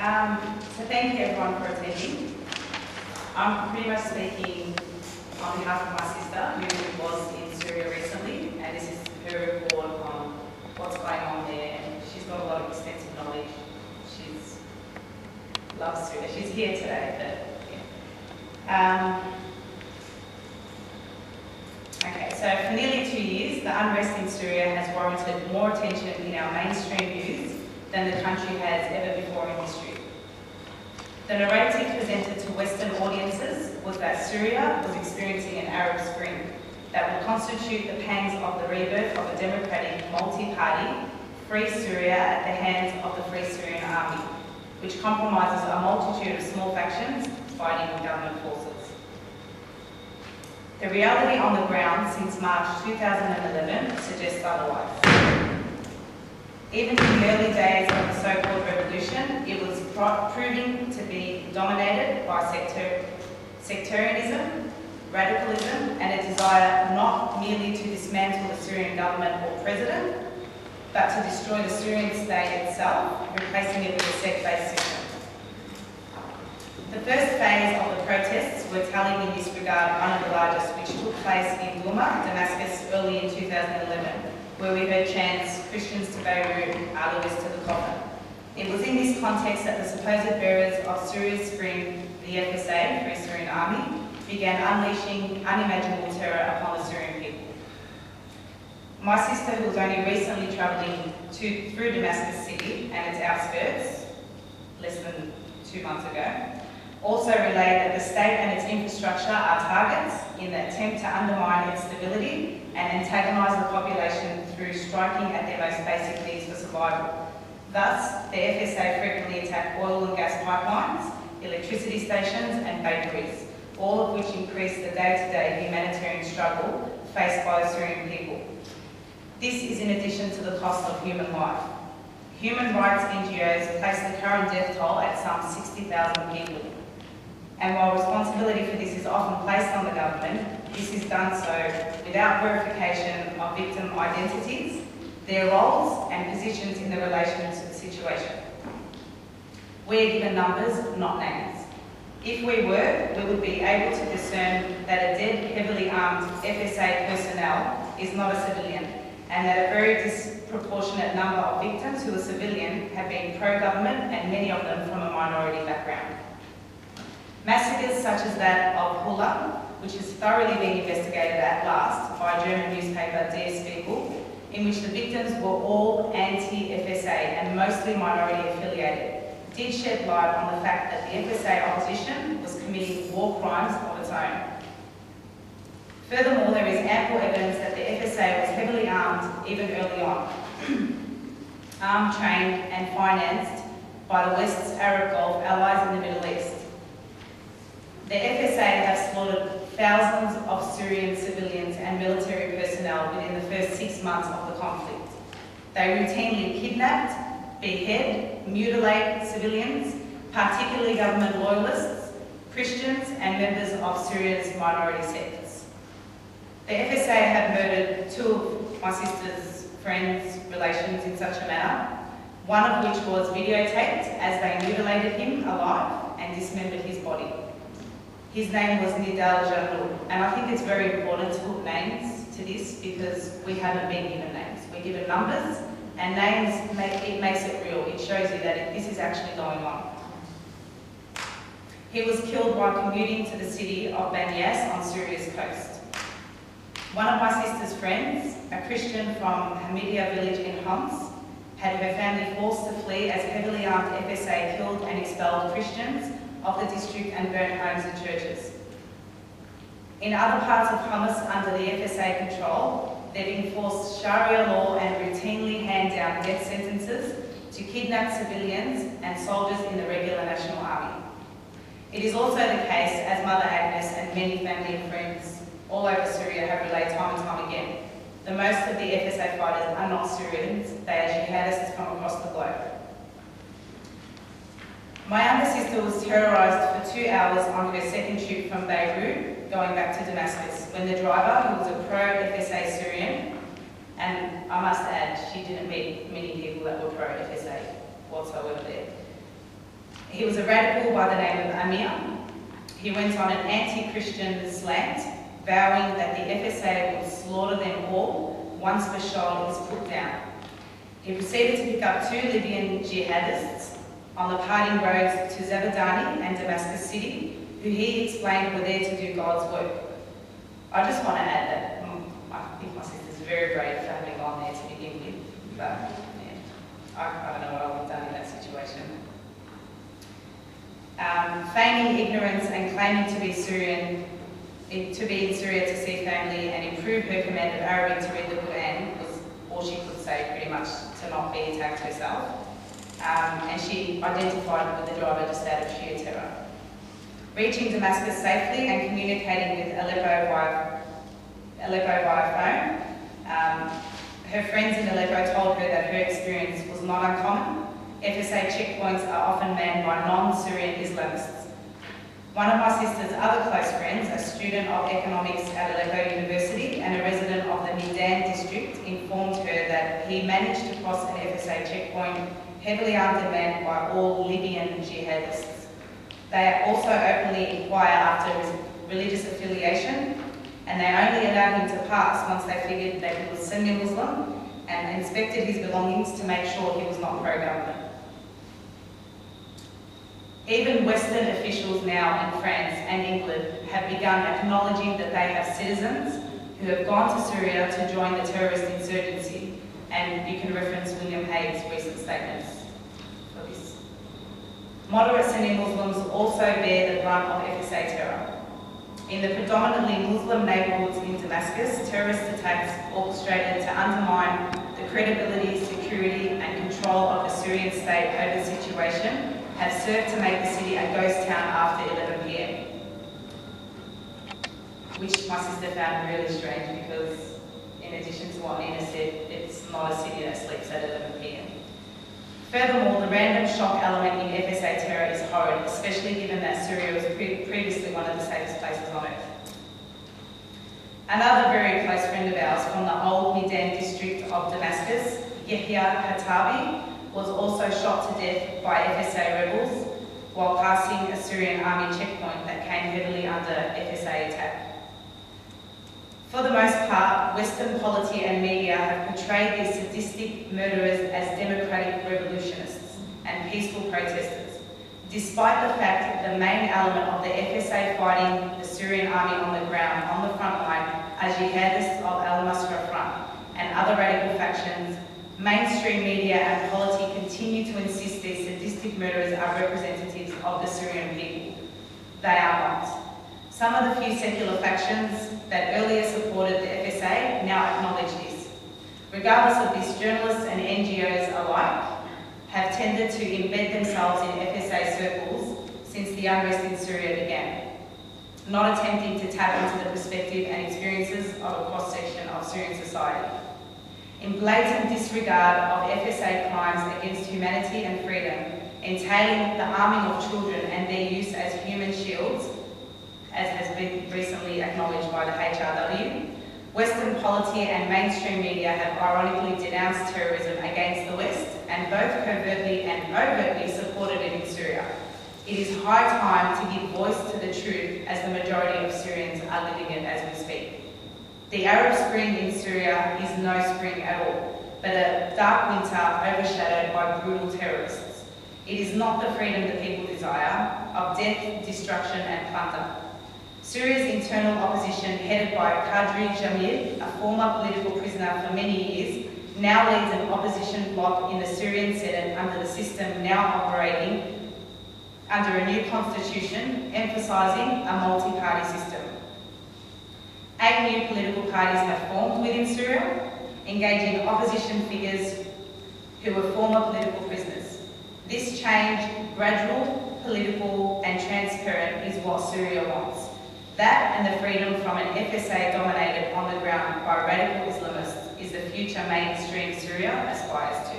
So thank you everyone for attending. I'm pretty much speaking on behalf of my sister who was in Syria recently, and this is her report on what's going on there. And she's got a lot of extensive knowledge. She's loves Syria. She's here today, but yeah. Okay, so for nearly 2 years, the unrest in Syria has warranted more attention in our mainstream news than the country has ever before in history. The narrative presented to Western audiences was that Syria was experiencing an Arab Spring that would constitute the pangs of the rebirth of a democratic, multi-party, free Syria at the hands of the Free Syrian Army, which compromises a multitude of small factions fighting government forces. The reality on the ground since March 2011 suggests otherwise. Even in the early days of the so-called revolution, it was proving to be dominated by sectarianism, radicalism, and a desire not merely to dismantle the Syrian government or president, but to destroy the Syrian state itself, replacing it with a sect-based system. The first phase of the protests were telling in this regard one of the largest, which took place in Douma, Damascus, early in 2011, where we heard chants, Christians to Beirut, Alois to the coffin. It was in this context that the supposed bearers of Syria's spring, the FSA, Free Syrian Army, began unleashing unimaginable terror upon the Syrian people. My sister, who was only recently travelling through Damascus city and its outskirts, less than 2 months ago, also relayed that the state and its infrastructure are targets in the attempt to undermine its stability and antagonise the population through striking at their most basic needs for survival. Thus, the FSA frequently attack oil and gas pipelines, electricity stations and bakeries, all of which increase the day-to-day humanitarian struggle faced by the Syrian people. This is in addition to the cost of human life. Human rights NGOs place the current death toll at some 60,000 people. And while responsibility for this is often placed on the government, this is done so without verification of victim identities, their roles and positions in the relation to the situation. We are given numbers, not names. If we were, we would be able to discern that a dead, heavily armed FSA personnel is not a civilian, and that a very disproportionate number of victims who are civilian have been pro-government and many of them from a minority background. Massacres such as that of Hula, which is thoroughly being investigated at last by German newspaper Der Spiegel, in which the victims were all anti-FSA and mostly minority affiliated, did shed light on the fact that the FSA opposition was committing war crimes of its own. Furthermore, there is ample evidence that the FSA was heavily armed even early on, armed, trained and financed by the West's Arab Gulf allies in the Middle East. The FSA have slaughtered thousands of Syrian civilians and military personnel within the first 6 months of the conflict. They routinely kidnapped, behead, mutilate civilians, particularly government loyalists, Christians and members of Syria's minority sects. The FSA have murdered 2 of my sister's friends' relations in such a manner, one of which was videotaped as they mutilated him alive and dismembered his body. His name was Nidal Janul, and I think it's very important to put names to this because we haven't been given names. We're given numbers, and names, makes it real. It shows you that this is actually going on. He was killed while commuting to the city of Banyas on Syria's coast. One of my sister's friends, a Christian from Hamidia village in Homs, had her family forced to flee as heavily armed FSA killed and expelled Christians of the district and burnt homes and churches. In other parts of Homs under the FSA control, they've enforced Sharia law and routinely hand down death sentences to kidnap civilians and soldiers in the regular National Army. It is also the case, as Mother Agnes and many family and friends all over Syria have relayed time and time again, the most of the FSA fighters are not Syrians, they are jihadists from across the globe. My younger sister was terrorised for 2 hours on her second trip from Beirut, going back to Damascus, when the driver, who was a pro-FSA Syrian, and I must add, she didn't meet many people that were pro-FSA whatsoever there, He was a radical by the name of Amir. He went on an anti-Christian slant, vowing that the FSA would slaughter them all once Bashar is put down. He proceeded to pick up 2 Libyan jihadists on the parting roads to Zabadani and Damascus City, who he explained were there to do God's work. I just want to add that I think my sister's very brave for having gone there to begin with, but yeah, I don't know what I would have done in that situation. Feigning ignorance and claiming to be in Syria to see family and improve her command of Arabic to read the Quran was all she could say, pretty much, to not be attacked herself. And she identified with the driver just out of sheer terror. Reaching Damascus safely and communicating with Aleppo via phone, her friends in Aleppo told her that her experience was not uncommon. FSA checkpoints are often manned by non-Syrian Islamists. One of my sister's other close friends, a student of economics at Aleppo University and a resident of the Midan district, informed her that he managed to cross an FSA checkpoint heavily undermanned by all Libyan jihadists. They also openly inquire after his religious affiliation, and they only allowed him to pass once they figured that he was semi-Muslim and inspected his belongings to make sure he was not pro-government. Even Western officials now in France and England have begun acknowledging that they have citizens who have gone to Syria to join the terrorist insurgency, and you can reference William Hague's recent statements for this. Moderate Sunni Muslims also bear the brunt of FSA terror. In the predominantly Muslim neighbourhoods in Damascus, terrorist attacks orchestrated to undermine the credibility, security and control of the Syrian state over the situation have served to make the city a ghost town after 11 p.m. Which my sister found really strange because, in addition to what Nina said, it's not a city that sleeps at 11 p.m. Furthermore, the random shock element in FSA terror is horrid, especially given that Syria was previously one of the safest places on earth. Another very close friend of ours from the old Midan district of Damascus, Yahya Hatabi, was also shot to death by FSA rebels while passing a Syrian army checkpoint that came heavily under FSA attack. For the most part, Western polity and media have portrayed these sadistic murderers as democratic revolutionists and peaceful protesters, despite the fact that the main element of the FSA fighting the Syrian army on the ground, on the front line, are jihadists of Al-Nusra Front and other radical factions. Mainstream media and polity continue to insist these sadistic murderers are representatives of the Syrian people. They are not. Some of the few secular factions that earlier supported the FSA now acknowledge this. Regardless of this, journalists and NGOs alike have tended to embed themselves in FSA circles since the unrest in Syria began, not attempting to tap into the perspective and experiences of a cross-section of Syrian society. In blatant disregard of FSA crimes against humanity and freedom, entailing the arming of children and their use as human shields, as has been recently acknowledged by the HRW, Western polity and mainstream media have ironically denounced terrorism against the West and both covertly and overtly supported it in Syria. It is high time to give voice to the truth as the majority of Syrians are living it as we speak. The Arab Spring in Syria is no spring at all, but a dark winter overshadowed by brutal terrorists. It is not the freedom the people desire, of death, destruction and plunder. Syria's internal opposition, headed by Qadri Jamil, a former political prisoner for many years, now leads an opposition bloc in the Syrian Senate under the system now operating under a new constitution, emphasising a multi-party system. 8 new political parties have formed within Syria, engaging opposition figures who were former political prisoners. This change, gradual, political and transparent, is what Syria wants. That and the freedom from an FSA dominated on the ground by radical Islamists is the future mainstream Syria aspires to.